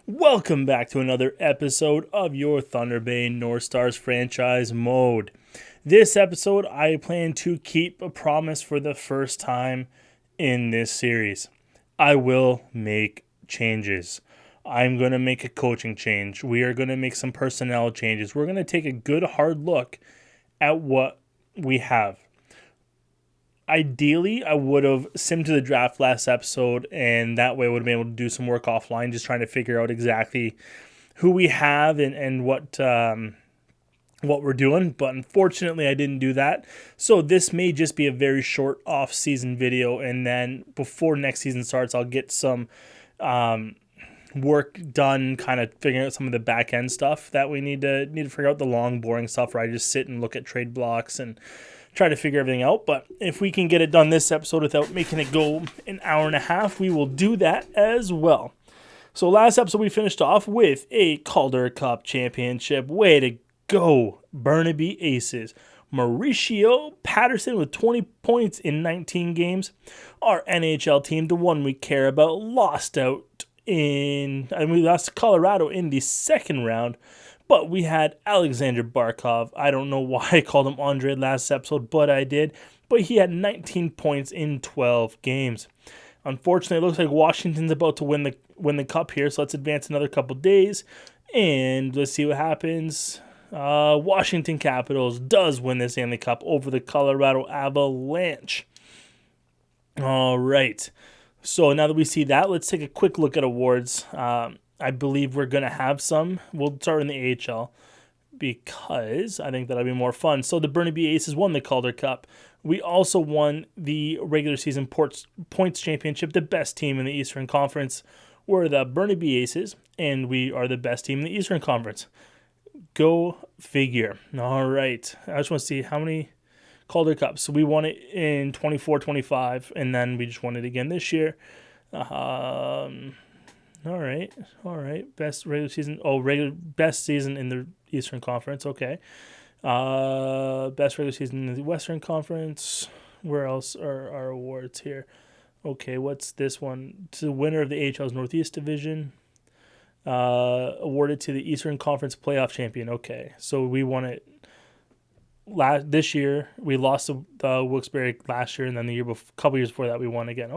Welcome back to another episode of your Thunder Bay North Stars franchise mode. This episode, I plan to keep a promise for the first time in this series. I will make changes. I'm going to make a coaching change. We are going to make some personnel changes. We're going to take a good hard look at what we have. Ideally, I would have simmed to the draft last episode, and that way I would have been able to do some work offline, just trying to figure out exactly who we have and what we're doing. But unfortunately, I didn't do that. So this may just be a very short off-season video, and then before next season starts, I'll get some work done, kind of figuring out some of the back end stuff that we need to figure out, the long, boring stuff where I just sit and look at trade blocks and try to figure everything out. But if we can get it done this episode without making it go an hour and a half, we will do that as well. So last episode we finished off with a Calder Cup championship. Way to go, Burnaby Aces. Mauricio Patterson with 20 points in 19 games. Our NHL team, the one we care about, lost we lost to Colorado in the second round. But we had Alexander Barkov. I don't know why I called him Andre last episode, but I did. But he had 19 points in 12 games. Unfortunately, it looks like Washington's about to win the cup here, so let's advance another couple days, and let's see what happens. Washington Capitals does win the Stanley Cup over the Colorado Avalanche. All right. So now that we see that, let's take a quick look at awards. I believe we're going to have some. We'll start in the AHL because I think that'll be more fun. So the Burnaby Aces won the Calder Cup. We also won the regular season points championship. The best team in the Eastern Conference were the Burnaby Aces, and we are the best team in the Eastern Conference. Go figure. All right. I just want to see how many Calder Cups. So we won it in 24-25, and then we just won it again this year. All right. Best regular season. Best season in the Eastern Conference. Okay. Best regular season in the Western Conference. Where else are our awards here? Okay, what's this one? To the winner of the AHL's Northeast Division. Awarded to the Eastern Conference playoff champion. Okay, so we won it this year. We lost the Wilkes-Barre last year, and then a couple years before that, we won again.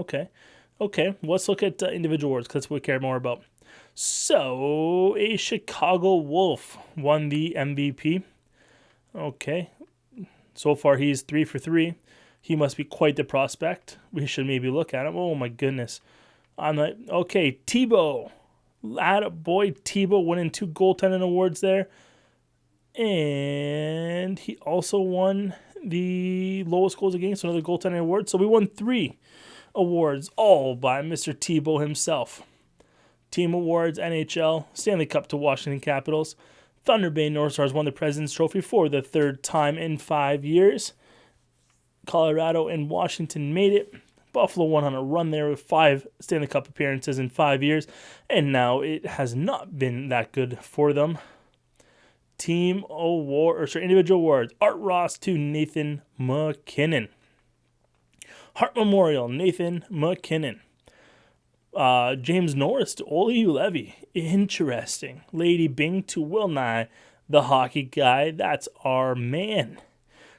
Okay, let's look at individual awards because that's what we care more about. So, a Chicago Wolf won the MVP. Okay, so far he's 3 for 3. He must be quite the prospect. We should maybe look at him. Oh my goodness. Okay, Tebow. Attaboy, Tebow winning 2 goaltending awards there. And he also won the lowest goals against, another goaltending award. So we won 3 awards, all by Mr. Tebow himself. Team awards, NHL, Stanley Cup to Washington Capitals. Thunder Bay North Stars won the President's Trophy for the 3rd time in 5 years. Colorado and Washington made it. Buffalo went on a run there with 5 Stanley Cup appearances in 5 years, and now it has not been that good for them. Team award, individual awards. Art Ross to Nathan McKinnon. Hart Memorial, Nathan McKinnon. James Norris to Ole Levy. Interesting. Lady Bing to Will Nye, the hockey guy. That's our man.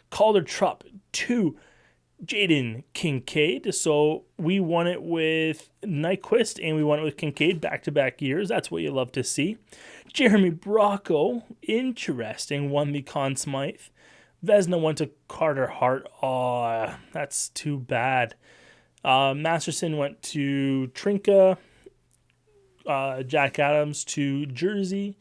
Calder Trupp to Jaden Kincaid. So we won it with Nyquist and we won it with Kincaid back-to-back years. That's what you love to see. Jeremy Bracco, interesting, won the Conn Smythe. Vezina went to Carter Hart. Oh, that's too bad. Masterson went to Trinka. Jack Adams to Jersey.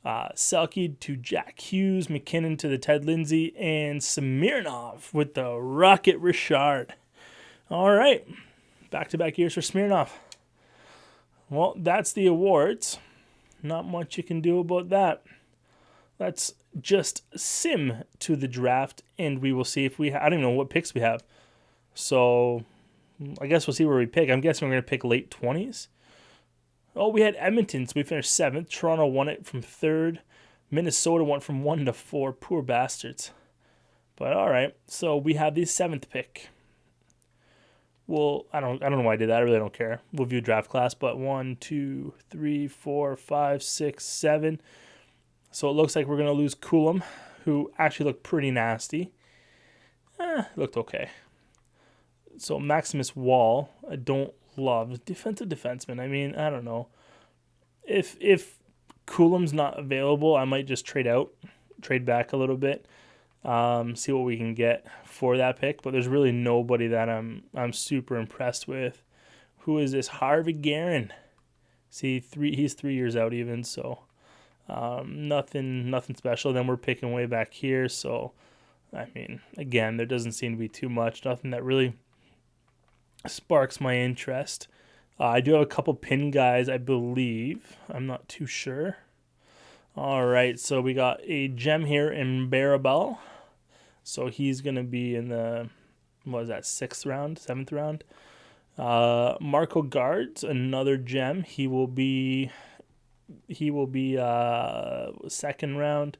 Selke to Jack Hughes. McKinnon to the Ted Lindsay. And Smirnov with the Rocket Richard. All right. Back-to-back years for Smirnov. Well, that's the awards. Not much you can do about that. Let's just sim to the draft, and we will see if I don't even know what picks we have. So I guess we'll see where we pick. I'm guessing we're going to pick late 20s. Oh, we had Edmonton, so we finished 7th. Toronto won it from 3rd. Minnesota went from 1 to 4. Poor bastards. But all right, so we have the 7th pick. Well, I don't know why I did that. I really don't care. We'll view draft class, but 1, 2, 3, 4, 5, 6, 7. So it looks like we're gonna lose Coulomb, who actually looked pretty nasty. Looked okay. So Maximus Wall, I don't love. Defensive defenseman. I mean, I don't know. If Coulomb's not available, I might just trade back a little bit, see what we can get for that pick. But there's really nobody that I'm super impressed with. Who is this? Harvey Guerin. See, he's 3 years out even, so nothing special. Then we're picking way back here, so I mean, again, there doesn't seem to be too much. Nothing that really sparks my interest. I do have a couple pin guys, I believe. I'm not too sure. All right, so we got a gem here in Barabel. So he's going to be in the, what is that, 6th round, 7th round. Marco Guards, another gem. He will be 2nd round.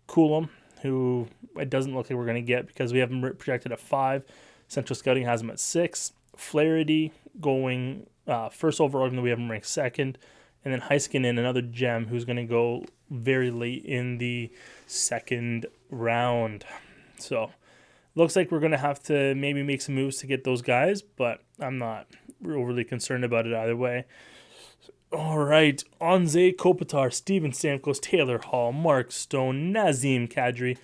Coulomb, who it doesn't look like we're going to get because we have him projected at 5. Central Scouting has him at 6. Flaherty going 1st overall, even though we have him ranked 2nd. And then Heiskanen, another gem, who's going to go very late in the 2nd round. So looks like we're going to have to maybe make some moves to get those guys, but I'm not overly concerned about it either way. All right, Anze Kopitar, Steven Stamkos, Taylor Hall, Mark Stone, Nazem Kadri,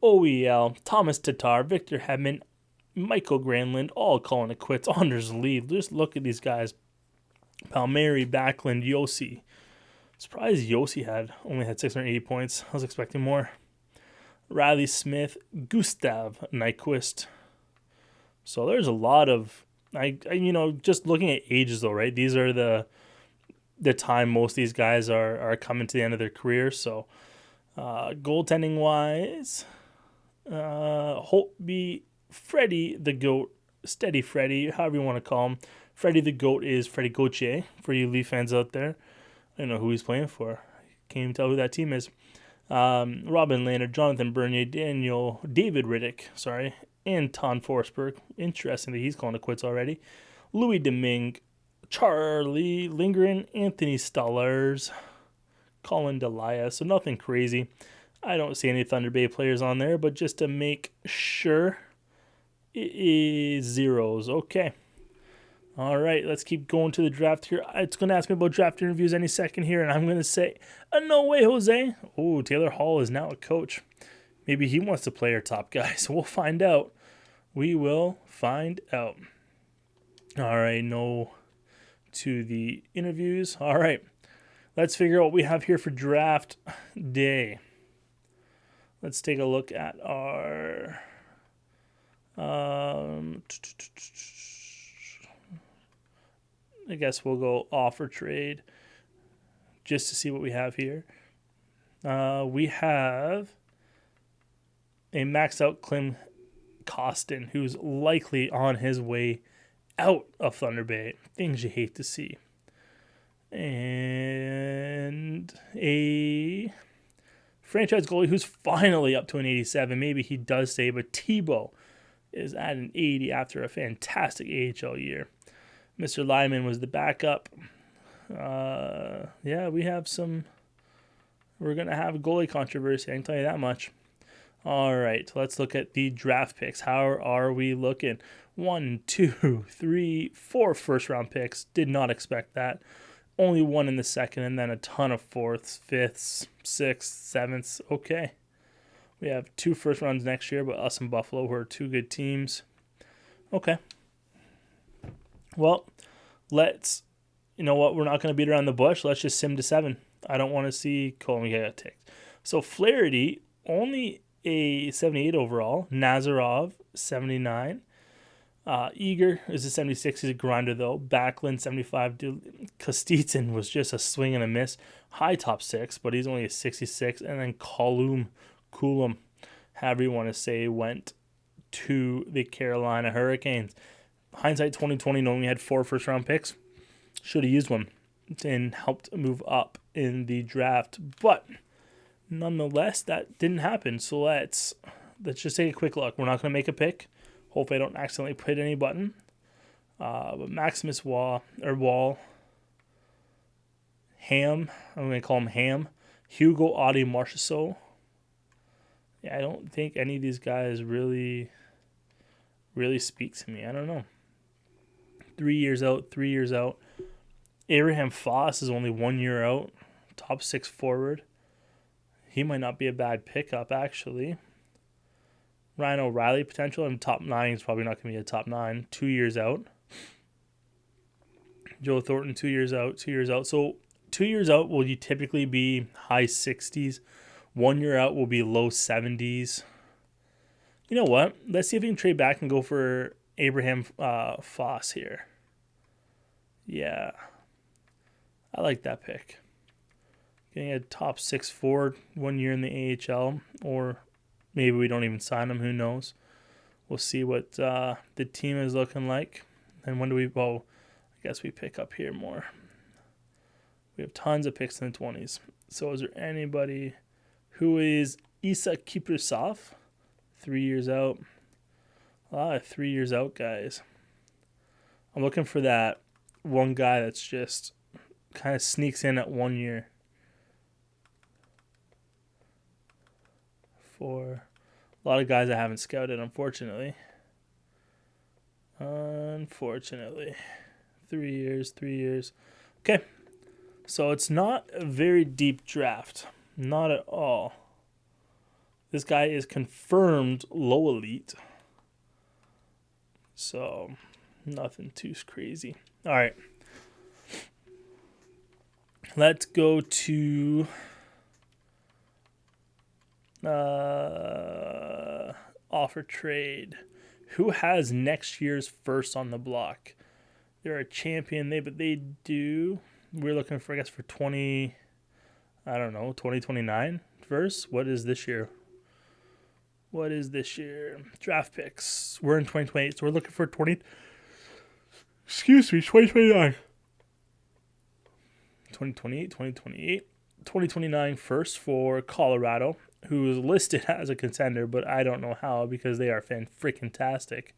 OEL, Thomas Tatar, Victor Hedman, Michael Granlund, all calling it quits. Anders Lee, just look at these guys. Palmieri, Backlund, Yossi. Surprised Yossi only had 680 points. I was expecting more. Riley Smith, Gustav Nyquist. So there's a lot of, just looking at ages though, right? These are the time most of these guys are coming to the end of their career. So goaltending wise, Holtby, Freddie the Goat, Steady Freddie, however you want to call him. Freddie the Goat is Freddie Gauthier, for you Leaf fans out there. I don't know who he's playing for. Can't even tell who that team is. Robin Lehner, Jonathan Bernier, David Riddick, Anton Forsberg. Interesting that he's calling it quits already. Louis Domingue, Charlie Lindgren, Anthony Stollers, Colin Delia. So nothing crazy. I don't see any Thunder Bay players on there, but just to make sure, it is zeros. Okay. All right, let's keep going to the draft here. It's going to ask me about draft interviews any second here, and I'm going to say, no way, Jose. Oh, Taylor Hall is now a coach. Maybe he wants to play our top guy, so we'll find out. We will find out. All right, no to the interviews. All right, let's figure out what we have here for draft day. Let's take a look at our... I guess we'll go offer trade just to see what we have here. We have a maxed out Klim Kostin, who's likely on his way out of Thunder Bay. Things you hate to see. And a franchise goalie who's finally up to an 87. Maybe he does stay, but Tebow is at an 80 after a fantastic AHL year. Mr. Lyman was the backup. We have some... We're going to have a goalie controversy, I can tell you that much. All right, let's look at the draft picks. How are we looking? 1, 2, 3, 4 first-round picks. Did not expect that. Only 1 in the 2nd, and then a ton of 4th, 5th, 6th, 7th. Okay. We have 2 first rounds next year, but us and Buffalo were 2 good teams. Okay. Well, you know what? We're not going to beat around the bush. Let's just sim to 7. I don't want to see Colin get ticked. So Flaherty, only a 78 overall. Nazarov, 79. Eager is a 76. He's a grinder, though. Backlund, 75. Kostitsyn was just a swing and a miss. High top 6, but he's only a 66. And then Coulomb, however you want to say, went to the Carolina Hurricanes. Hindsight 2020, knowing we had 4 first-round picks, should have used one and helped move up in the draft. But nonetheless, that didn't happen. So let's just take a quick look. We're not going to make a pick. Hopefully I don't accidentally hit any button. But Maximus Wall, Ham, I'm going to call him Ham, Hugo Audi Marchessault. Yeah, I don't think any of these guys really speak to me. I don't know. 3 years out, 3 years out. Abraham Foss is only 1 year out. Top 6 forward. He might not be a bad pickup, actually. Ryan O'Reilly potential. And top 9 is probably not going to be a top 9. 2 years out. Joe Thornton, 2 years out. 2 years out. So 2 years out will you typically be high 60s. 1 year out will be low 70s. You know what? Let's see if we can trade back and go for Abraham Foss here. Yeah. I like that pick. Getting a top 6 forward 1 year in the AHL, or maybe we don't even sign him. Who knows? We'll see what the team is looking like. And when do we? Well, I guess we pick up here more. We have tons of picks in the 20s. So is there anybody who is Isa Kiprasov? 3 years out. A lot of 3 years out guys. I'm looking for that one guy that's just kind of sneaks in at 1 year. For a lot of guys I haven't scouted, unfortunately. 3 years, 3 years. Okay. So it's not a very deep draft. Not at all. This guy is confirmed low elite. So nothing too crazy. All right. Let's go to offer trade. Who has next year's first on the block? They're a champion, but they do. We're looking for, I guess, for 2029 first. What is this year? Draft picks. We're in 2028, so we're looking for 2029. 2029 first for Colorado, who is listed as a contender, but I don't know how because they are freaking-tastic.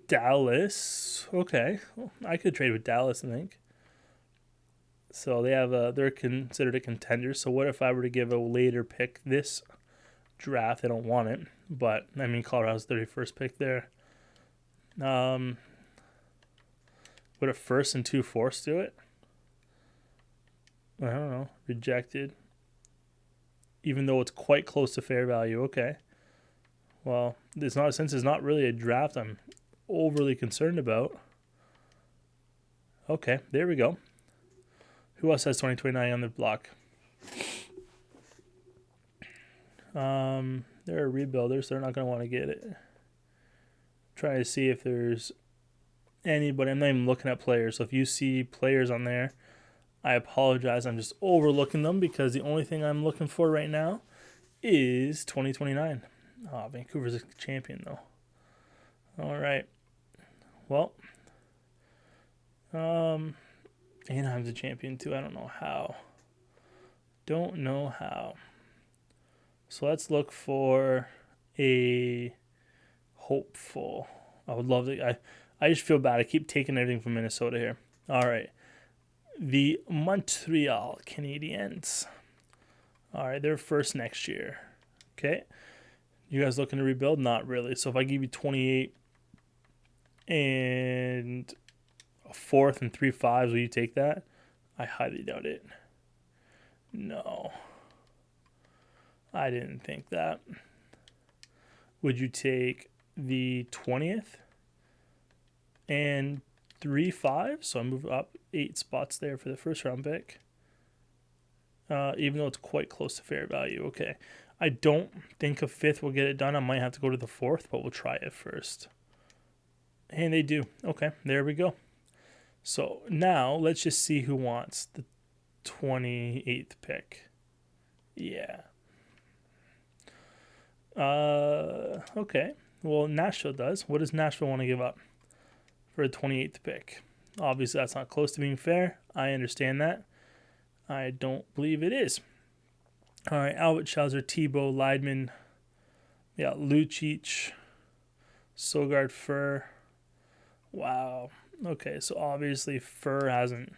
Dallas. Okay. Well, I could trade with Dallas, I think. So they're considered a contender. So what if I were to give a later pick this draft? I don't want it, but I mean Colorado's 31st pick there. Would a first and 2 fourths do it? I don't know. Rejected. Even though it's quite close to fair value. Okay. Well, since it's not really a draft I'm overly concerned about. Okay, there we go. Who else has 2029 on the block? They're rebuilders, so they're not going to want to get it. Trying to see if there's anybody. I'm not even looking at players, so if you see players on there, I apologize. I'm just overlooking them because the only thing I'm looking for right now is 2029. Oh, Vancouver's a champion, though. All right. Well, Anaheim's a champion, too. I don't know how. So let's look for a hopeful. I would love to. I just feel bad. I keep taking everything from Minnesota here. All right. The Montreal Canadiens. All right, they're first next year. Okay. You guys looking to rebuild? Not really. So if I give you 28 and a fourth and 3 5s, will you take that? I highly doubt it. No. I didn't think that. Would you take the 20th and 3 5s? So I move up 8 spots there for the first round pick. Even though it's quite close to fair value. Okay. I don't think a 5th will get it done. I might have to go to the 4th, but we'll try it first. And they do. Okay, there we go. So now let's just see who wants the 28th pick. Yeah. Okay. Well, Nashville does. What does Nashville want to give up for a 28th pick? Obviously, that's not close to being fair. I understand that. I don't believe it is. All right, Albert Schauser, Thibault, Leidman. Yeah, Lucic, Sogard, Fur. Wow. Okay, so obviously Fur hasn't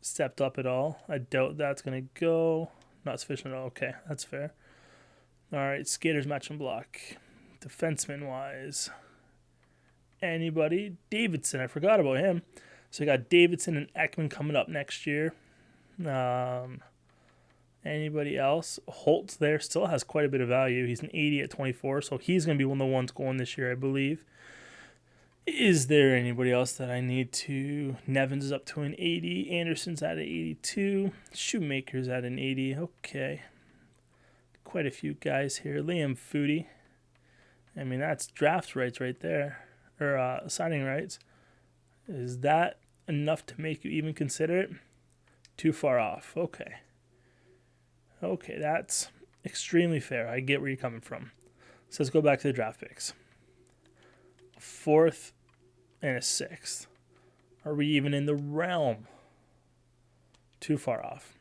stepped up at all. I doubt that's going to go. Not sufficient at all. Okay, that's fair. All right, skaters match and block. Defenseman wise, anybody? Davidson. I forgot about him. So we got Davidson and Ekman coming up next year. Anybody else? Holtz there still has quite a bit of value. He's an 80 at 24, so he's going to be one of the ones going this year, I believe. Is there anybody else that I need to? Nevins is up to an 80. Anderson's at an 82. Shoemaker's at an 80. Okay. Quite a few guys here. Liam Foodie. I mean, that's draft rights right there. Or signing rights. Is that enough to make you even consider it? Too far off. Okay. Okay, that's extremely fair. I get where you're coming from. So let's go back to the draft picks. 4th and a 6th. Are we even in the realm? Too far off.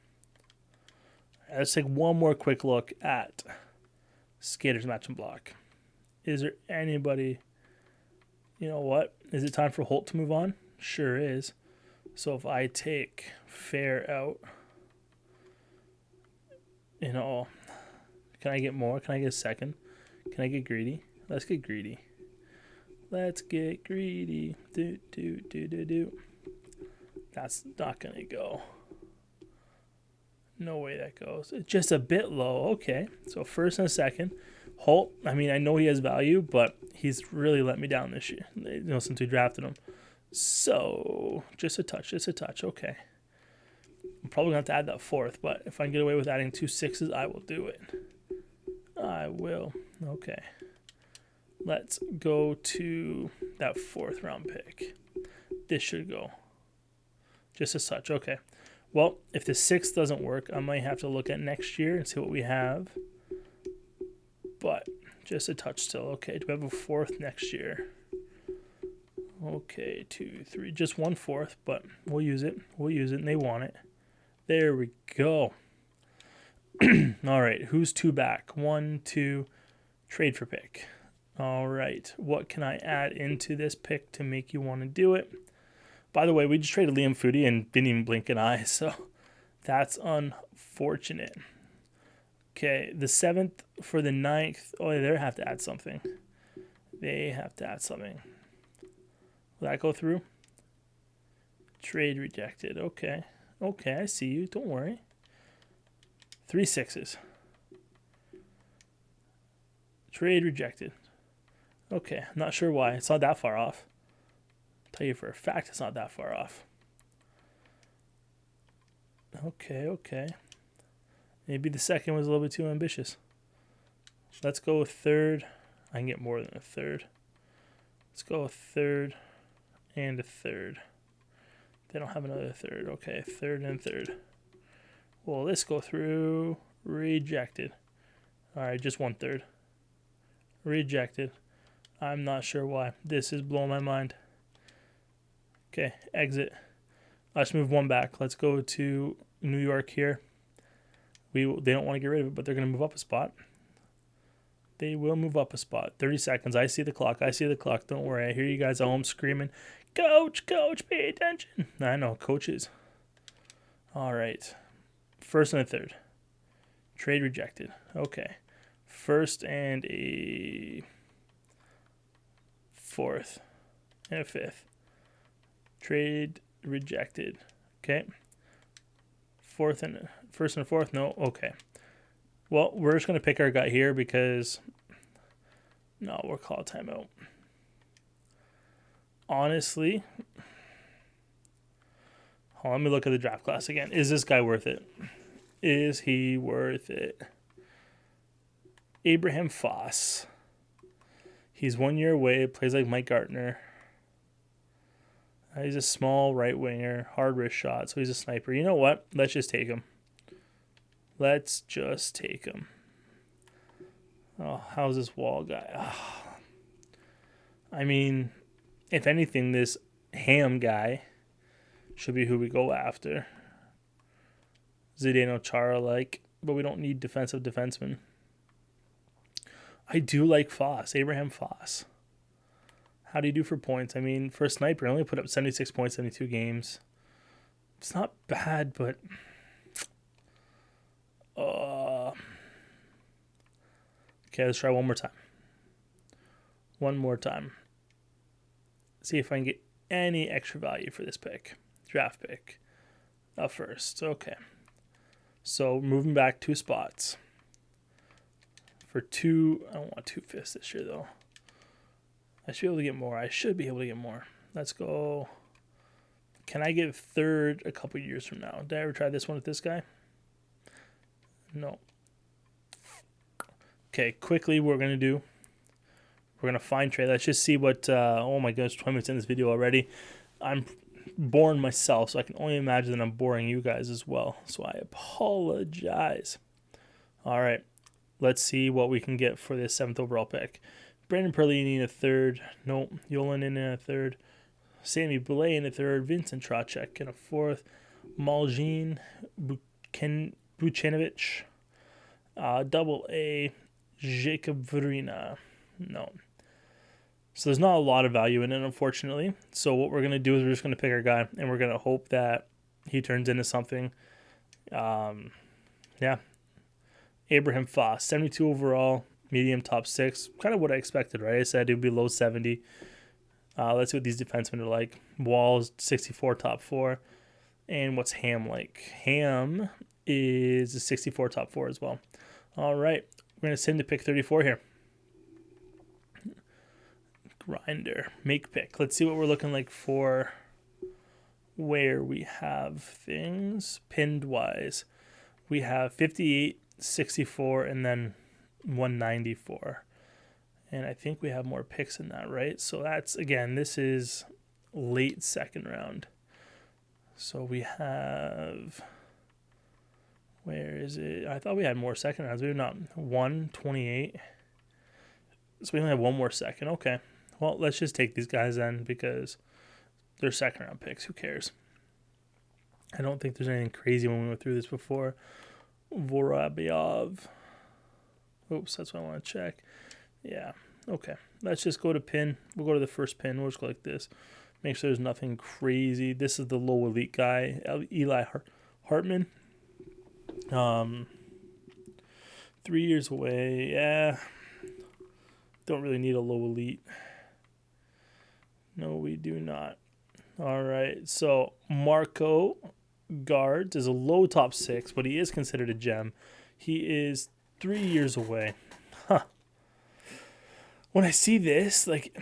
Let's take one more quick look at skaters match and block. Is there anybody? You know what? Is it time for Holt to move on? Sure is. So if I take Fair out, you know, can I get more? Can I get a second? Can I get greedy? Let's get greedy. Let's get greedy. Do. That's not going to go. No way that goes. It's just a bit low. Okay. So 1st and a 2nd. Holt, I mean, I know he has value, but he's really let me down this year, you know, since we drafted him. So just a touch. Okay. I'm probably going to have to add that 4th, but if I can get away with adding 2 6s, I will do it. I will. Okay. Let's go to that 4th round pick. This should go. Just as such. Okay. Well, if the 6th doesn't work, I might have to look at next year and see what we have. But just a touch still. Okay. Do we have a 4th next year? Okay. 2, 3. Just 1 4th, but we'll use it. And they want it. There we go. All right. Who's 2 back? 1, 2. Trade for pick. All right. What can I add into this pick to make you want to do it? By the way, we just traded Liam Foodie and didn't even blink an eye, so that's unfortunate. Okay, the 7th for the 9th. Oh, they have to add something. Will that go through? Trade rejected. Okay, I see you. Don't worry. 3 6s. Trade rejected. Okay, I'm not sure why. It's not that far off. I'll tell you for a fact it's not that far off. Okay. Maybe the 2nd was a little bit too ambitious. Let's go with 3rd. I can get more than a 3rd. Let's go with 3rd and a 3rd. They don't have another 3rd. Okay, 3rd and 3rd. Will this go through? Rejected. All right, just 1/3. Rejected. I'm not sure why. This is blowing my mind. Okay, exit. Let's move 1 back. Let's go to New York here. They don't want to get rid of it, but they're going to move up a spot. They will move up a spot. 30 seconds. I see the clock. Don't worry. I hear you guys at home screaming, Coach, pay attention. I know, coaches. All right. 1st and a 3rd. Trade rejected. Okay. 1st and a 4th and a 5th. Trade rejected. Okay. 1st and a 4th. No. Okay. Well, we're just gonna pick our gut here because we'll call timeout. Honestly, let me look at the draft class again. Is this guy worth it? Is he worth it? Abraham Foss. He's 1 year away. Plays like Mike Gartner. He's a small right winger, hard wrist shot, so he's a sniper. You know what? Let's just take him. Oh, how's this Wall guy? Oh. I mean, if anything, this Ham guy should be who we go after. Zdeno Chara-like, but we don't need defensive defensemen. I do like Foss, Abraham Foss. How do you do for points? I mean, for a sniper, I only put up 76 points, 72 games. It's not bad, but okay, let's try one more time. One more time. See if I can get any extra value for this pick. Draft pick. Up first. Okay. So moving back 2 spots. For 2, I don't want 2/5 this year though. I should be able to get more. I should be able to get more. Let's go. Can I get 3rd a couple years from now? Did I ever try this one with this guy? No. Okay, quickly we're going to do. We're going to find trade. Let's just see what, oh my gosh, 20 minutes in this video already. I'm boring myself, so I can only imagine that I'm boring you guys as well. So I apologize. All right, let's see what we can get for this 7th overall pick. Brandon Perlini in a 3rd. Nope. Yolan in a 3rd. Sammy Blais in a 3rd. Vincent Trocek in a 4th. Malgin Bucenovic. Double A. Jacob Verina. No. So there's not a lot of value in it, unfortunately. So what we're going to do is we're just going to pick our guy, and we're going to hope that he turns into something. Yeah. Abraham Foss, 72 overall, medium top 6. Kind of what I expected, right? I said it would be low 70. Let's see what these defensemen are like. Walls, 64 top 4. And what's Ham like? Ham is a 64 top 4 as well. All right. We're going to send to pick 34 here. Grinder. Make pick. Let's see what we're looking like for where we have things. Pinned wise. We have 58, 64, and then 194. And I think we have more picks in that, right? So that's, again, this is late 2nd round. So we have, where is it? I thought we had more 2nd rounds. We have not. 128. So we only have one more 2nd. Okay. Well, let's just take these guys then because they're 2nd round picks. Who cares? I don't think there's anything crazy when we went through this before. Vorobyev. Oops, that's what I want to check. Yeah, okay. Let's just go to pin. We'll go to the first pin. We'll just go like this. Make sure there's nothing crazy. This is the low elite guy, Eli Hartman. 3 years away. Yeah. Don't really need a low elite. No, we do not. All right. So Marco Guards is a low top 6, but he is considered a gem. He is 3 years away. Huh. When I see this, like,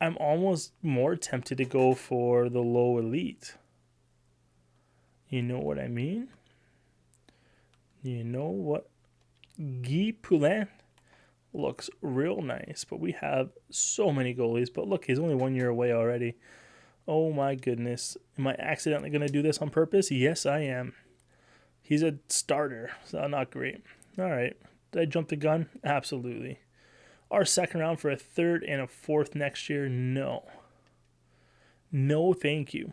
I'm almost more tempted to go for the low elite. You know what I mean? You know what? Guy Poulin looks real nice, but we have so many goalies. But look, he's only 1 year away already. Oh my goodness. Am I accidentally going to do this on purpose? Yes, I am. He's a starter, so not great. All right. Did I jump the gun? Absolutely. Our 2nd round for a 3rd and a 4th next year? No. No, thank you.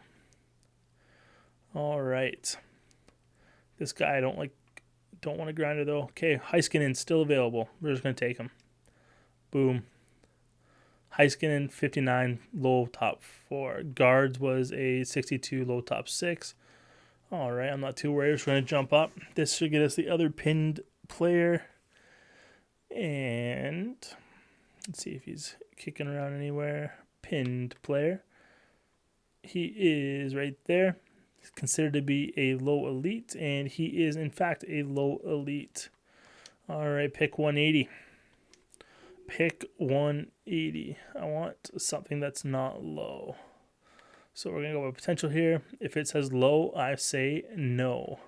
All right. This guy I don't want to grinder though. Okay, Heiskanen still available. We're just going to take him. Boom. Heiskanen, 59, low top 4. Guards was a 62, low top 6. All right, I'm not too worried. We're just going to jump up. This should get us the other pinned player. And let's see if he's kicking around anywhere. Pinned player. He is right there. He's considered to be a low elite, and he is, in fact, a low elite. All right, pick 180. Pick 180. I want something that's not low. So we're going to go with potential here. If it says low, I say no.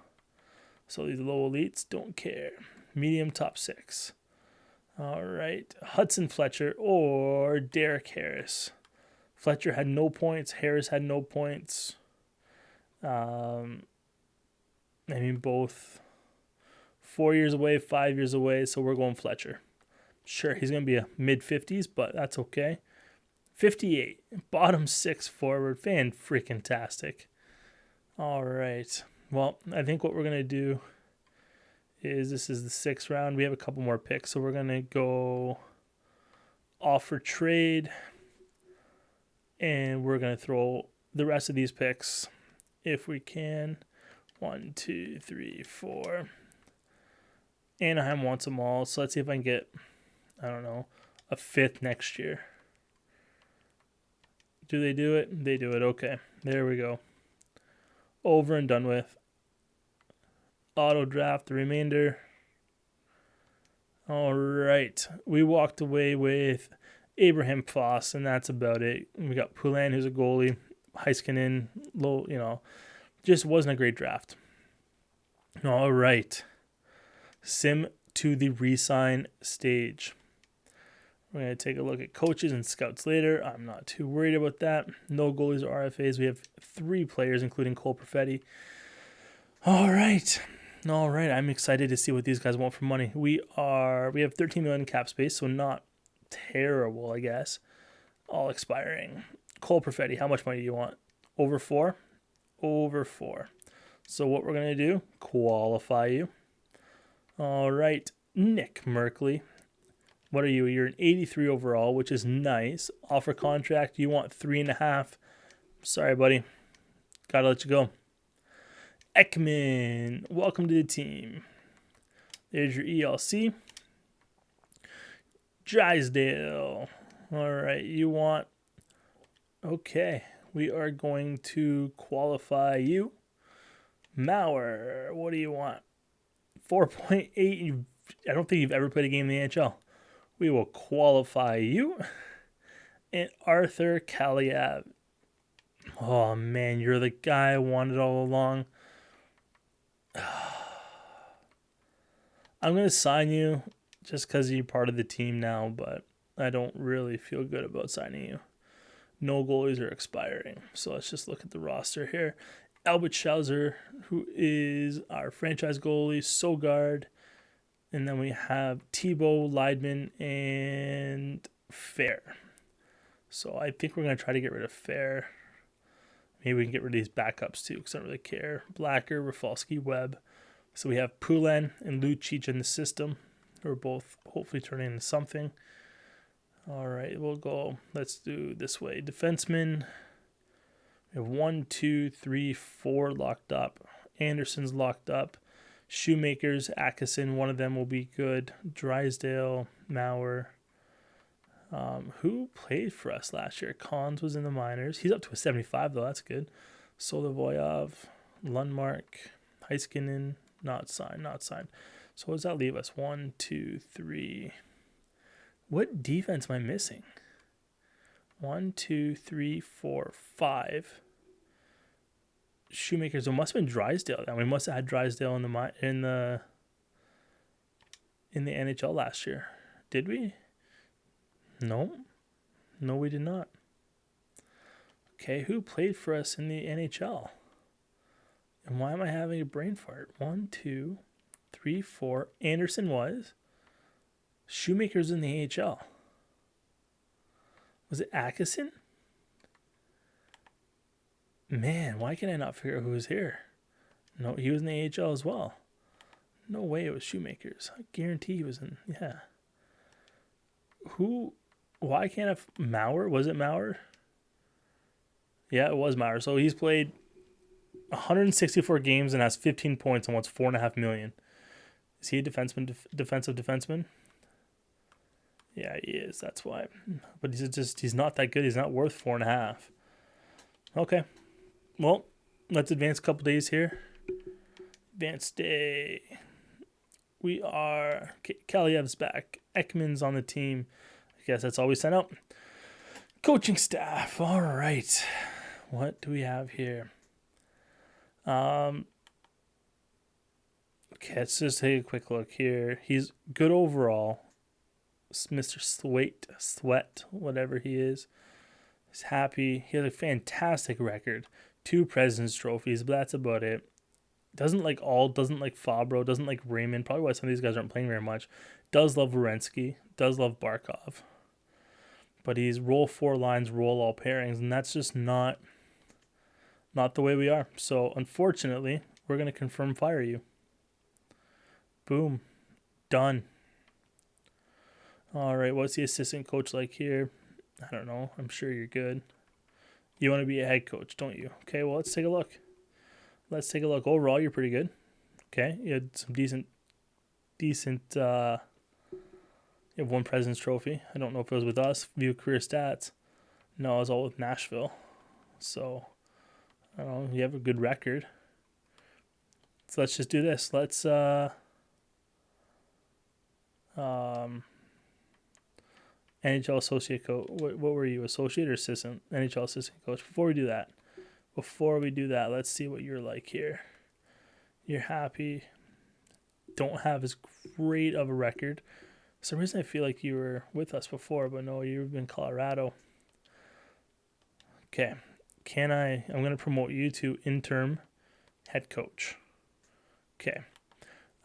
So these low elites don't care. Medium top 6. All right. Hudson Fletcher or Derek Harris. Fletcher had no points. Harris had no points. I mean, both 4 years away, 5 years away. So we're going Fletcher. Sure, he's going to be a mid-50s, but that's okay. 58, bottom 6 forward, fan-freaking-tastic. All right. Well, I think what we're going to do is this is the 6th round. We have a couple more picks, so we're going to go offer trade. And we're going to throw the rest of these picks, if we can. 1, 2, 3, 4. Anaheim wants them all, so let's see if I can get, I don't know, a 5th next year. Do they do it? They do it. Okay, there we go. Over and done with. Auto draft the remainder. All right, we walked away with Abraham Foss, and that's about it. We got Poulin, who's a goalie. Heiskanen, low, just wasn't a great draft. All right. Sim to the re-sign stage. We're going to take a look at coaches and scouts later. I'm not too worried about that. No goalies or RFAs. We have 3 players, including Cole Perfetti. All right. I'm excited to see what these guys want for money. We have 13 million cap space, so not terrible, I guess. All expiring. Cole Perfetti, how much money do you want? Over 4? Over 4. So what we're going to do, qualify you. All right, Nick Merkley. What are you? You're an 83 overall, which is nice. Offer contract, you want 3.5. Sorry, buddy. Gotta let you go. Ekman, welcome to the team. There's your ELC. Drysdale. All right, you want... Okay, we are going to qualify you. Mauer, what do you want? 4.8. I don't think you've ever played a game in the NHL. We will qualify you. And Arthur Kaliev. Oh, man, you're the guy I wanted all along. I'm going to sign you just because you're part of the team now, but I don't really feel good about signing you. No goalies are expiring. So let's just look at the roster here. Albert Schauser, who is our franchise goalie, Sogard. And then we have Thibault, Leidman, and Fair. So I think we're going to try to get rid of Fair. Maybe we can get rid of these backups too, because I don't really care. Blacker, Rafalski, Webb. So we have Poulin and Lucic in the system, who are both hopefully turning into something. All right, we'll go. Let's do this way. Defensemen. We have 1, 2, 3, 4 locked up. Anderson's locked up. Shoemakers, Atkinson, one of them will be good. Drysdale, Mauer. Who played for us last year? Cons was in the minors. He's up to a 75, though. That's good. Solovoyov, Lundmark, Heiskanen, not signed. So what does that leave us? 1, 2, 3. What defense am I missing? 1, 2, 3, 4, 5. Shoemakers. It must have been Drysdale. Then we must have had Drysdale in the NHL last year. Did we? No, we did not. Okay, who played for us in the NHL? And why am I having a brain fart? 1, 2, 3, 4. Anderson was. Shoemakers in the AHL. Was it Atkinson? Man, why can I not figure out who was here? No, he was in the AHL as well. No way it was Shoemakers. I guarantee he was in, yeah. Why can't I, Mauer? Was it Mauer? Yeah, it was Mauer. So he's played 164 games and has 15 points and wants $4.5 million. Is he a defenseman, defensive defenseman? Yeah, he is. That's why. But he's not that good. He's not worth 4.5. Okay. Well, let's advance a couple days here. Advance day. We are... Kaliev's back. Ekman's on the team. I guess that's all we sent out. Coaching staff. All right. What do we have here? Okay, let's just take a quick look here. He's good overall. Mr. Sweat, whatever he is. He's happy. He has a fantastic record. 2 President's Trophies, but that's about it. Doesn't like Fabro, doesn't like Raymond. Probably why some of these guys aren't playing very much. Does love Werenski, does love Barkov. But he's roll 4 lines, roll all pairings, and that's just not the way we are. So, unfortunately, we're going to confirm fire you. Boom. Done. All right, what's the assistant coach like here? I don't know. I'm sure you're good. You want to be a head coach, don't you? Okay, well, let's take a look. Overall, you're pretty good. Okay, you had some decent. You have one President's Trophy. I don't know if it was with us. View career stats. No, it was all with Nashville. So, I don't know. You have a good record. So let's just do this. Let's NHL associate coach. What were you, associate or assistant? NHL assistant coach. Before we do that, let's see what you're like here. You're happy. Don't have as great of a record. For some reason I feel like you were with us before, but no, you've been Colorado. Okay. I'm going to promote you to interim head coach. Okay.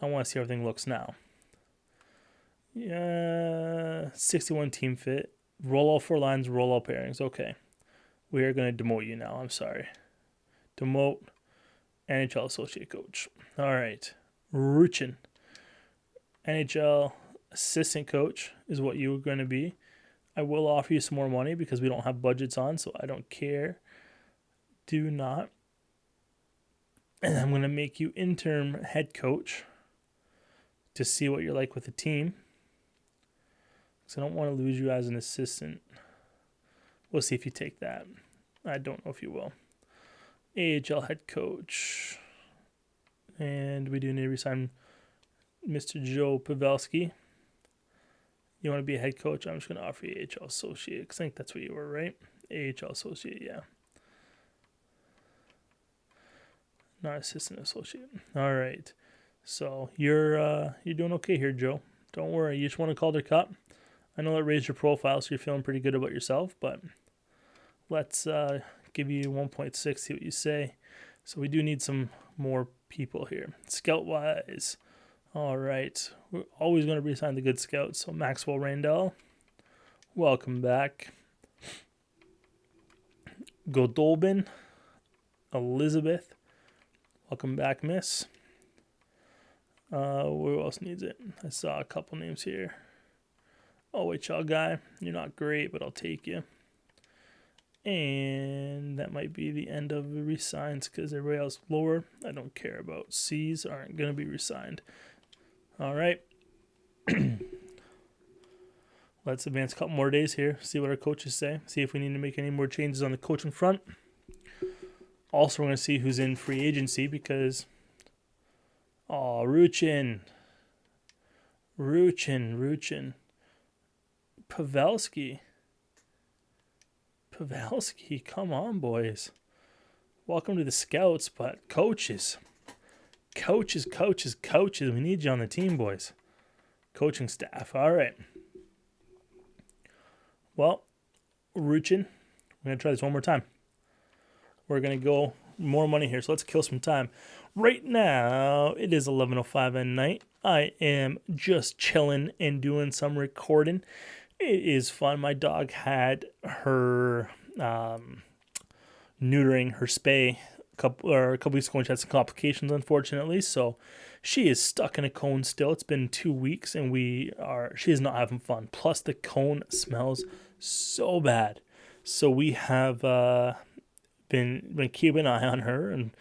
I want to see how everything looks now. Yeah, 61 team fit. Roll all 4 lines, roll all pairings. Okay. We are going to demote you now. I'm sorry. Demote NHL associate coach. All right. Ruchin. NHL assistant coach is what you were going to be. I will offer you some more money because we don't have budgets on, so I don't care. Do not. And I'm going to make you interim head coach to see what you're like with the team. Because I don't want to lose you as an assistant. We'll see if you take that. I don't know if you will. AHL head coach. And we do need to resign Mr. Joe Pavelski. You want to be a head coach? I'm just going to offer you AHL associate. Because I think that's what you were, right? AHL associate, yeah. Not assistant associate. All right. So you're doing okay here, Joe. Don't worry. You just won a Calder Cup. I know that raised your profile, so you're feeling pretty good about yourself. But let's give you 1.6, see what you say. So we do need some more people here. Scout-wise. All right. We're always going to resign the good scouts. So Maxwell Randall, welcome back. Godolbin, Elizabeth, welcome back, miss. Who else needs it? I saw a couple names here. OHL guy, you're not great, but I'll take you. And that might be the end of the resigns because everybody else lower, I don't care about. C's aren't going to be resigned. All right. Let's advance a couple more days here, see what our coaches say, see if we need to make any more changes on the coaching front. Also, we're going to see who's in free agency because, Ruchin. Pavelski, come on, boys. Welcome to the Scouts, but coaches. We need you on the team, boys. Coaching staff. All right. Well, Ruchin, we're going to try this one more time. We're going to go more money here, so let's kill some time. Right now, it is 11:05 at night. I am just chilling and doing some recording. It is fun. My dog had her neutering, her spay, a couple weeks ago, and she had some complications, unfortunately. So she is stuck in a cone still. It's been 2 weeks, and she is not having fun. Plus, the cone smells so bad. So we have been keeping an eye on her, and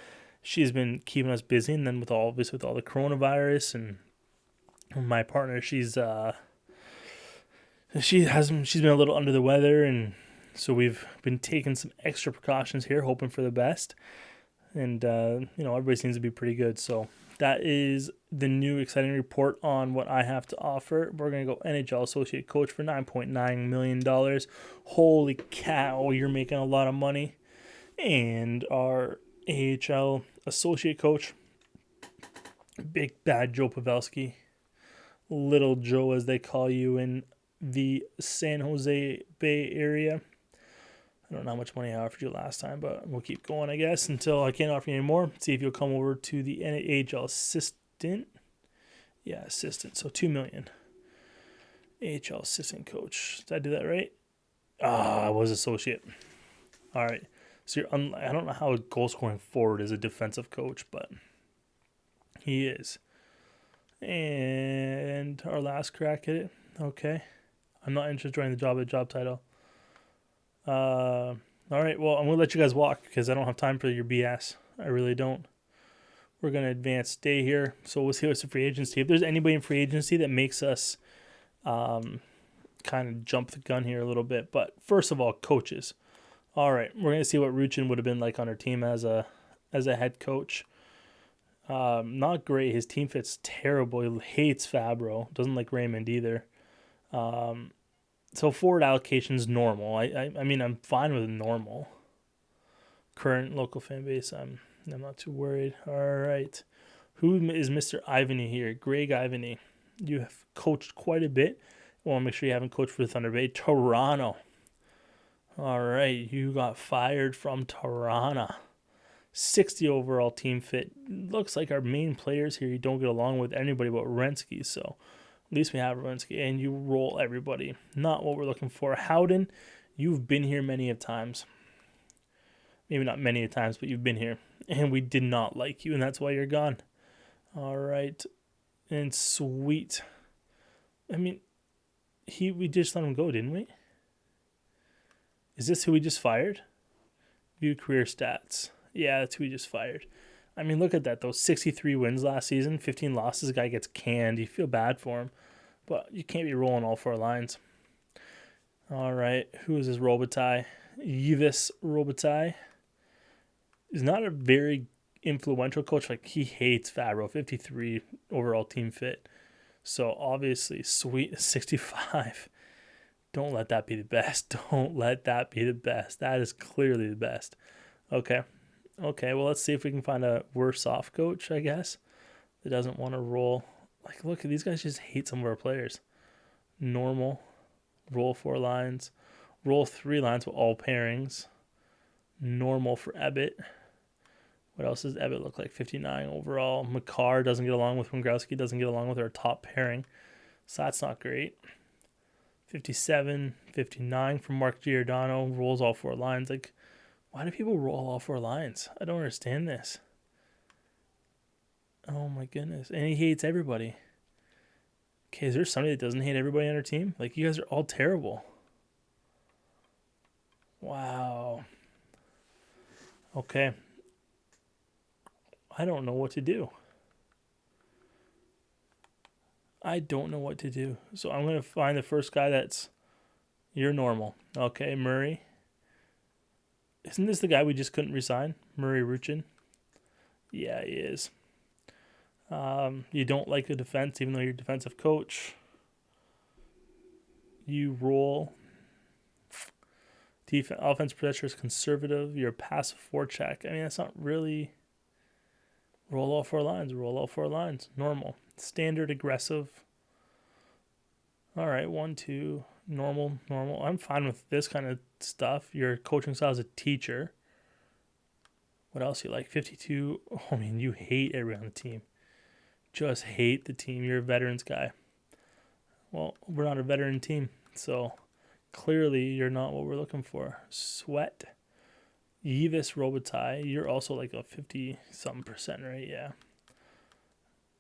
she's been keeping us busy. And then with all the coronavirus and my partner, she's been a little under the weather, and so we've been taking some extra precautions here, hoping for the best. And everybody seems to be pretty good. So that is the new exciting report on what I have to offer. We're going to go NHL associate coach for $9.9 million. Holy cow, you're making a lot of money. And our AHL associate coach, Big Bad Joe Pavelski, Little Joe as they call you in the San Jose Bay area. I don't know how much money I offered you last time, but we'll keep going, I guess, until I can't offer you anymore. See if you'll come over to the AHL assistant. Yeah, assistant. So $2 million. AHL assistant coach. Did I do that right? I was associate. All right. So I don't know how a goal scoring forward is a defensive coach, but he is. And our last crack at it. Okay. I'm not interested in the job title. All right, well, I'm going to let you guys walk because I don't have time for your BS. I really don't. We're going to advance day here. So we'll see what's the free agency. If there's anybody in free agency that makes us kind of jump the gun here a little bit. But first of all, coaches. All right, we're going to see what Ruchin would have been like on our team as a head coach. Not great. His team fit's terrible. He hates Fabro. Doesn't like Raymond either. So forward allocation's normal. I mean, I'm fine with normal. Current local fan base, I'm not too worried. All right. Who is Mr. Ivany here? Greg Ivany. You have coached quite a bit. I want to make sure you haven't coached for the Thunder Bay. Toronto. All right. You got fired from Toronto. 60 overall team fit. Looks like our main players here you don't get along with anybody but Rensky. So at least we have Rensky. And you roll everybody. Not what we're looking for. Howden, you've been here many of times. Maybe not many times, but you've been here. And we did not like you, and that's why you're gone. All right. And Sweet. I mean, we just let him go, didn't we? Is this who we just fired? View career stats. Yeah, that's who we just fired. I mean, look at that, though. 63 wins last season, 15 losses. The guy gets canned. You feel bad for him. But you can't be rolling all 4 lines. All right. Who is this Robitaille? Yves Robitaille. He's not a very influential coach. Like, he hates Fabro. 53 overall team fit. So, obviously, Sweet 65. Don't let that be the best. Don't let that be the best. That is clearly the best. Okay, well, let's see if we can find a worse off coach, I guess, that doesn't want to roll. Like, look, these guys just hate some of our players. Normal. Roll 4 lines. Roll 3 lines with all pairings. Normal for Ebbett. What else does Ebbett look like? 59 overall. Makar doesn't get along with Wingrowski, doesn't get along with our top pairing. So that's not great. 57, 59 from Mark Giordano. Rolls all 4 lines. Like, why do people roll all 4 lines? I don't understand this. Oh my goodness. And he hates everybody. Okay, is there somebody that doesn't hate everybody on our team? Like, you guys are all terrible. Wow. Okay. I don't know what to do. So I'm going to find the first guy that's you're normal. Okay, Murray. Isn't this the guy we just couldn't resign? Murray Ruchin? Yeah, he is. You don't like the defense, even though you're a defensive coach. You roll. Offense pressure is conservative. You're a passive forecheck. I mean, that's not really... Roll all 4 lines. Normal. Standard, aggressive. All right, 1, 2. Normal. I'm fine with this kind of stuff. Your coaching style as a teacher. What else you like? 52. Oh, I mean, you hate everyone on the team. Just hate the team. You're a veterans guy. Well, we're not a veteran team, so clearly you're not what we're looking for. Sweat. Yves Robitaille, you're also like a 50-something%, right? Yeah.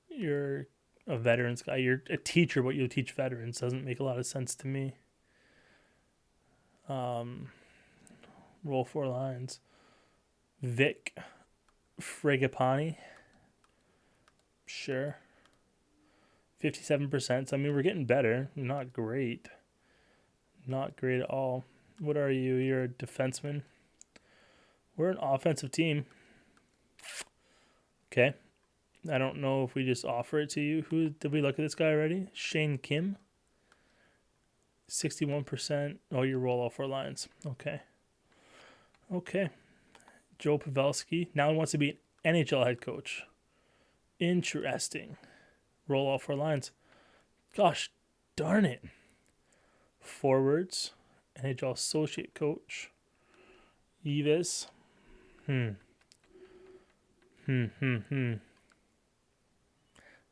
You're a veterans guy. You're a teacher, but you'll teach veterans. Doesn't make a lot of sense to me. Roll 4 lines. Vic Fragapani. Sure. 57%. So, I mean, we're getting better. Not great. Not great at all. What are you? You're a defenseman. We're an offensive team. Okay. I don't know if we just offer it to you. Who did we look at this guy already? Shane Kim. 61%. Oh, you roll all 4 lines. Okay. Joe Pavelski. Now he wants to be an NHL head coach. Interesting. Roll all 4 lines. Gosh darn it. Forwards. NHL associate coach. Yves. I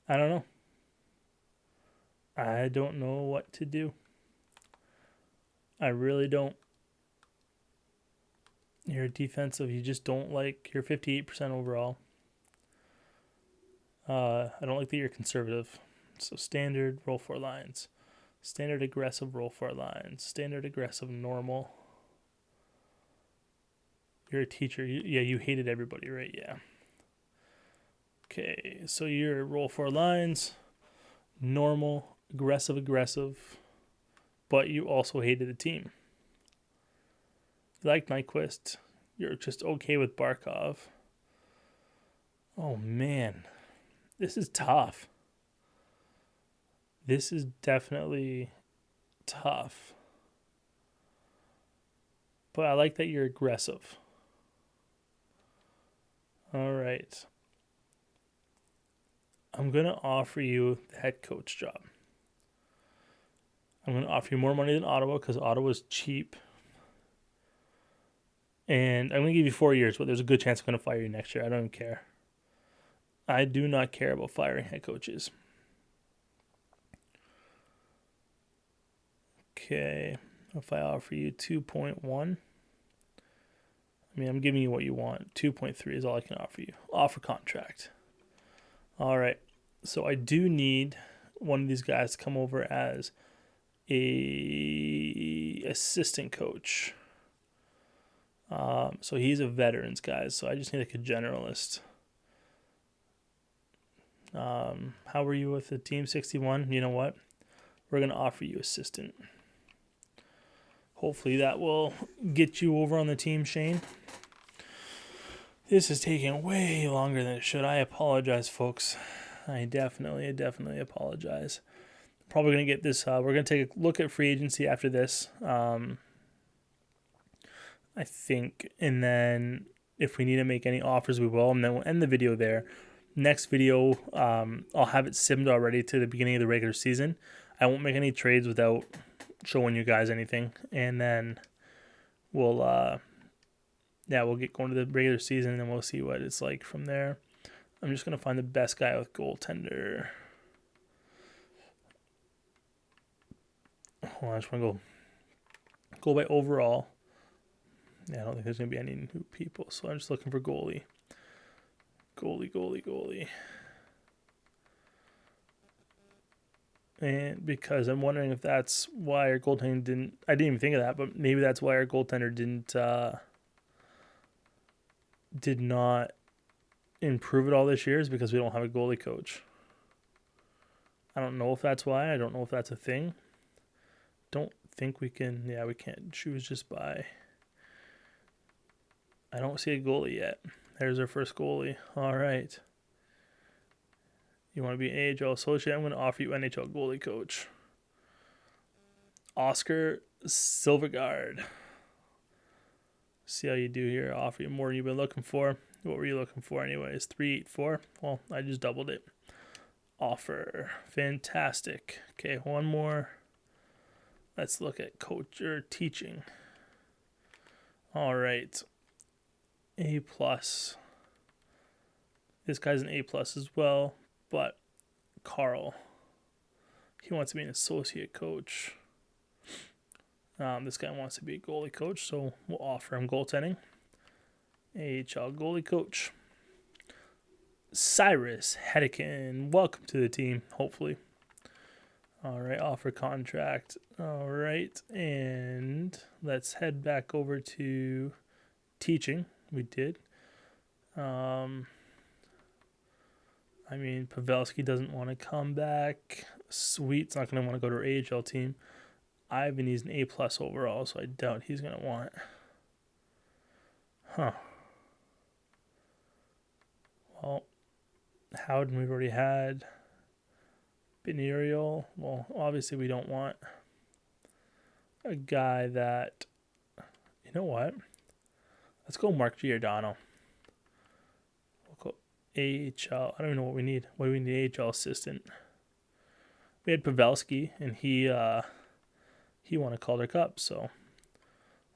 don't know. I don't know what to do. I really don't. You're defensive. You just don't like. You're 58% overall. I don't like that you're conservative. So standard, roll 4 lines. Standard aggressive, roll 4 lines. Standard aggressive, normal. You're a teacher. You hated everybody, right? Yeah. Okay, so your roll 4 lines. Normal, aggressive, but you also hated the team. You liked Nyquist. You're just okay with Barkov. Oh, man. This is tough. This is definitely tough. But I like that you're aggressive. All right. I'm going to offer you the head coach job. I'm going to offer you more money than Ottawa because Ottawa's cheap. And I'm going to give you 4 years, but there's a good chance I'm going to fire you next year. I don't even care. I do not care about firing head coaches. Okay. If I offer you 2.1, I mean, I'm giving you what you want. 2.3 is all I can offer you. Offer contract. All right. So I do need one of these guys to come over as a assistant coach. So he's a veterans guy. So I just need like a generalist. How were you with the team 61? You know what? We're going to offer you assistant. Hopefully that will get you over on the team, Shane. This is taking way longer than it should. I apologize, folks. I definitely apologize. Probably going to get this. We're going to take a look at free agency after this. I think. And then if we need to make any offers, we will. And then we'll end the video there. Next video, I'll have it simmed already to the beginning of the regular season. I won't make any trades without showing you guys anything. And then we'll get going to the regular season, and then we'll see what it's like from there. I'm just going to find the best guy with goaltender. Hold on, I just want to go by overall. Yeah, I don't think there's going to be any new people, so I'm just looking for goalie. Goalie. And because I'm wondering if that's why our goaltender I didn't even think of that, but maybe that's why our goaltender did not improve it all this year, is because we don't have a goalie coach. I don't know if that's why. I don't know if that's a thing. Don't think we can. Yeah, we can't choose just by. I don't see a goalie yet. There's our first goalie. All right. You want to be an AHL associate? I'm going to offer you NHL goalie coach. Oscar Silvergard. See how you do here. I'll offer you more than you've been looking for. What were you looking for anyways? 384? Well, I just doubled it. Offer. Fantastic. Okay, one more. Let's look at coach or teaching. All right. A+. This guy's an A+ as well, but Carl, he wants to be an associate coach. This guy wants to be a goalie coach, so we'll offer him goaltending. AHL goalie coach. Cyrus Hedican, welcome to the team, hopefully. All right, offer contract. All right, and let's head back over to teaching. We did. I mean, Pavelski doesn't want to come back. Sweet's not going to want to go to our AHL team. Ivan, he's an A+ overall, so I doubt he's going to want it. Huh. Well, Howden we've already had. Benirial, well, obviously we don't want a guy that, you know what? Let's go Mark Giordano. We'll go AHL. I don't even know what we need. What do we need? AHL assistant. We had Pavelski, and he won a Calder Cup, so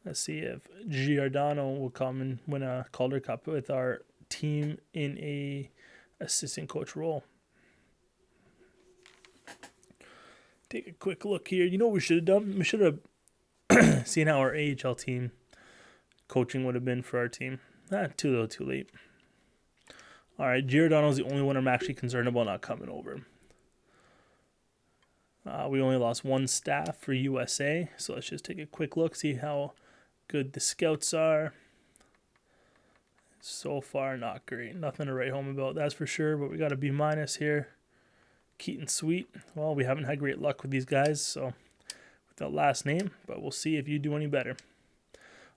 let's see if Giordano will come and win a Calder Cup with our team in a assistant coach role. Take a quick look here. You know what we should have done? We should have seen how our AHL team coaching would have been for our team. Too late. All right, Giordano's the only one I'm actually concerned about not coming over. We only lost one staff for USA, so let's just take a quick look, see how good the scouts are. So far, not great. Nothing to write home about, that's for sure. But we got a B- here. Keaton Sweet. Well, we haven't had great luck with these guys, so with that last name. But we'll see if you do any better.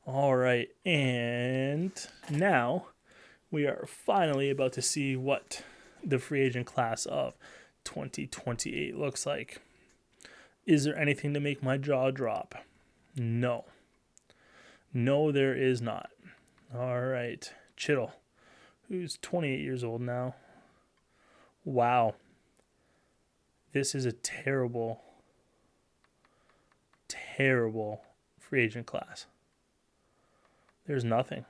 All right, and now we are finally about to see what the free agent class of 2028 looks like. Is there anything to make my jaw drop? No. No, there is not. All right. Chittle, who's 28 years old now. Wow. This is a terrible, terrible free agent class. There's nothing.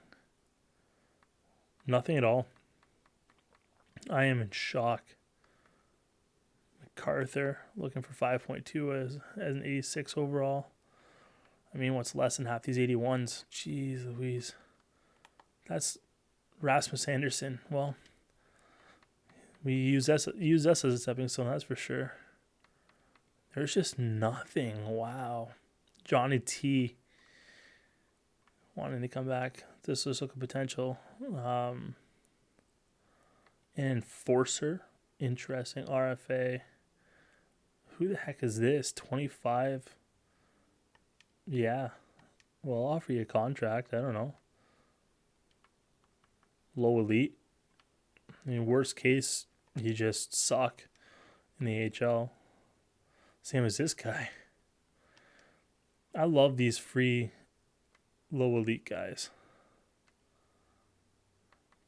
Nothing at all. I am in shock. MacArthur looking for 5.2 as an 86 overall. I mean, what's less than half these 81s? Jeez Louise. That's Rasmus Anderson. Well, we use us as a stepping stone, that's for sure. There's just nothing. Wow. Johnny T wanting to come back. This looks like a potential. An enforcer. Interesting. RFA. Who the heck is this? 25. Yeah. Well, I'll offer you a contract. I don't know. Low elite. I mean, worst case, you just suck in the AHL. Same as this guy. I love these free low elite guys.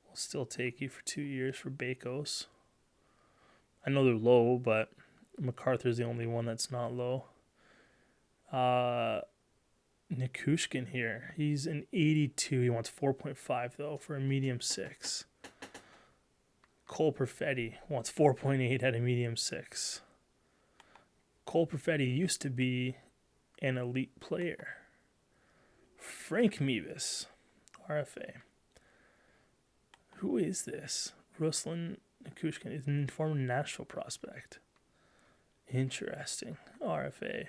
We'll still take you for 2 years for Bakos. I know they're low, but MacArthur's the only one that's not low. Nikushkin here. He's an 82. He wants 4.5 though for a medium 6. Cole Perfetti wants 4.8 at a medium 6. Cole Perfetti used to be an elite player. Frank Mevis, RFA. Who is this? Ruslan Nikushkin is a former Nashville prospect. Interesting. RFA.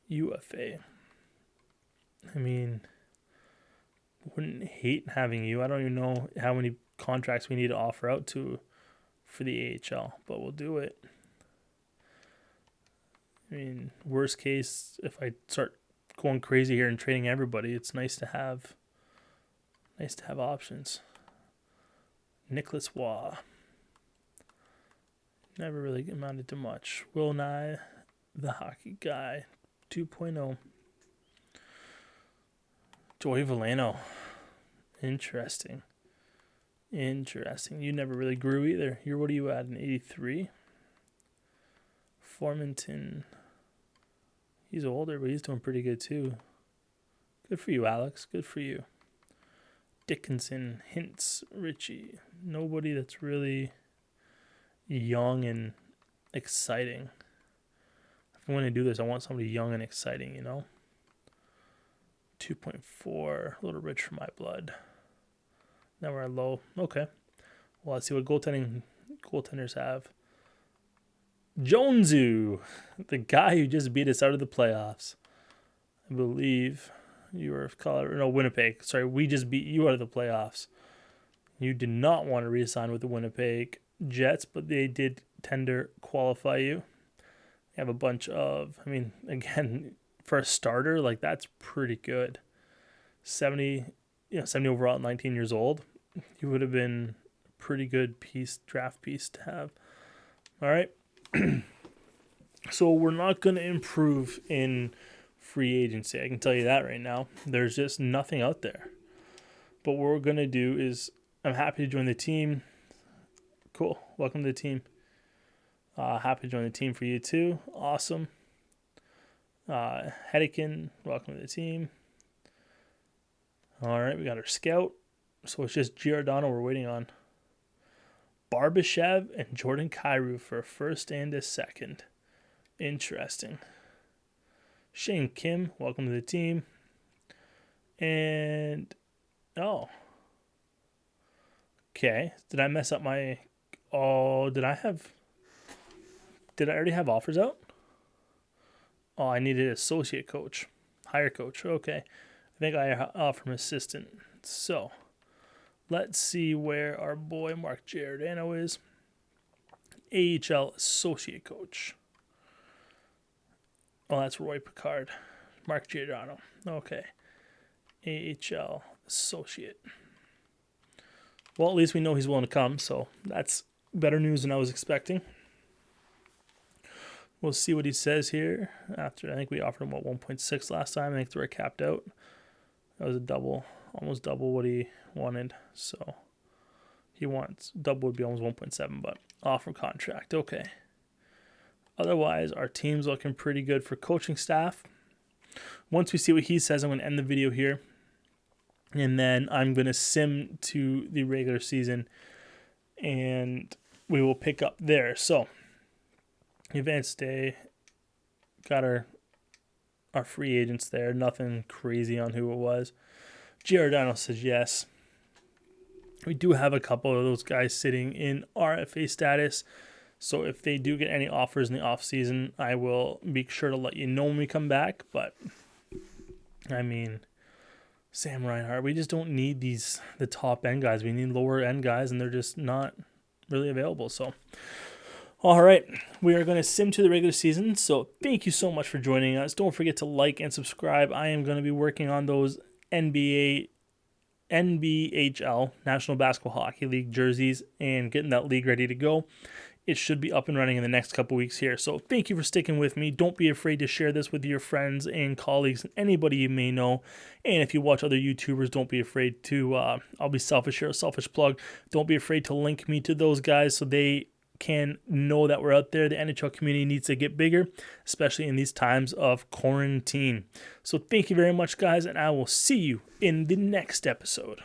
UFA. I mean, wouldn't hate having you. I don't even know how many contracts we need to offer out to for the AHL, but we'll do it. I mean, worst case, if I start going crazy here and trading everybody, it's nice to have options. Nicholas Waugh. Never really amounted to much. Will Nye, the hockey guy, 2.0. Joey Veleno. Interesting. You never really grew either. What are you at, an 83? Formanton. He's older, but he's doing pretty good too. Good for you, Alex. Good for you. Dickinson, Hintz, Richie. Nobody that's really young and exciting. If I'm going to do this, I want somebody young and exciting, 2.4, a little rich for my blood. Now we're at low. Okay. Well, let's see what goaltenders have. Jonesu, the guy who just beat us out of the playoffs. I believe you were Winnipeg. Sorry, we just beat you out of the playoffs. You did not want to re-sign with the Winnipeg Jets, but they did tender qualify you. You have a bunch of, again, for a starter, that's pretty good. 70 overall at 19 years old. You would have been a pretty good draft piece to have. All right. So we're not going to improve in free agency. I can tell you that right now. There's just nothing out there. But what we're going to do is, I'm happy to join the team. Cool. Welcome to the team. Happy to join the team for you too. Awesome. Hedikin, welcome to the team. All right, we got our scout. So it's just Giordano we're waiting on. Barbashev and Jordan Kyrou for a first and a second. Interesting. Shane Kim, welcome to the team. And, okay. Did I mess up my, did I already have offers out? Oh, I needed associate coach. Higher coach. Okay. I think I offer him assistant. So, let's see where our boy Mark Giordano is. AHL associate coach. Oh, that's Roy Picard. Mark Giordano. Okay. AHL associate. Well, at least we know he's willing to come, so that's better news than I was expecting. We'll see what he says here. After, I think we offered him, 1.6 last time. I think we're capped out. That was almost double what he wanted. So he wants, double would be almost 1.7, but offer contract. Okay. Otherwise, our team's looking pretty good for coaching staff. Once we see what he says, I'm going to end the video here. And then I'm going to sim to the regular season. And we will pick up there. So, advanced day. Got our free agents there. Nothing crazy on who it was. Giordano says yes. We do have a couple of those guys sitting in RFA status. So if they do get any offers in the offseason, I will be sure to let you know when we come back. But, I mean, Sam Reinhart, we just don't need the top end guys. We need lower end guys, and they're just not really available. So, all right, we are going to sim to the regular season. So thank you so much for joining us. Don't forget to like and subscribe. I am going to be working on those NBHL, National Basketball Hockey League jerseys, and getting that league ready to go. It should be up and running in the next couple weeks here. So thank you for sticking with me. Don't be afraid to share this with your friends and colleagues and anybody you may know. And if you watch other YouTubers, don't be afraid to, I'll be selfish here, a selfish plug. Don't be afraid to link me to those guys so they can know that we're out there. The NHL community needs to get bigger, especially in these times of quarantine. So thank you very much, guys, and I will see you in the next episode.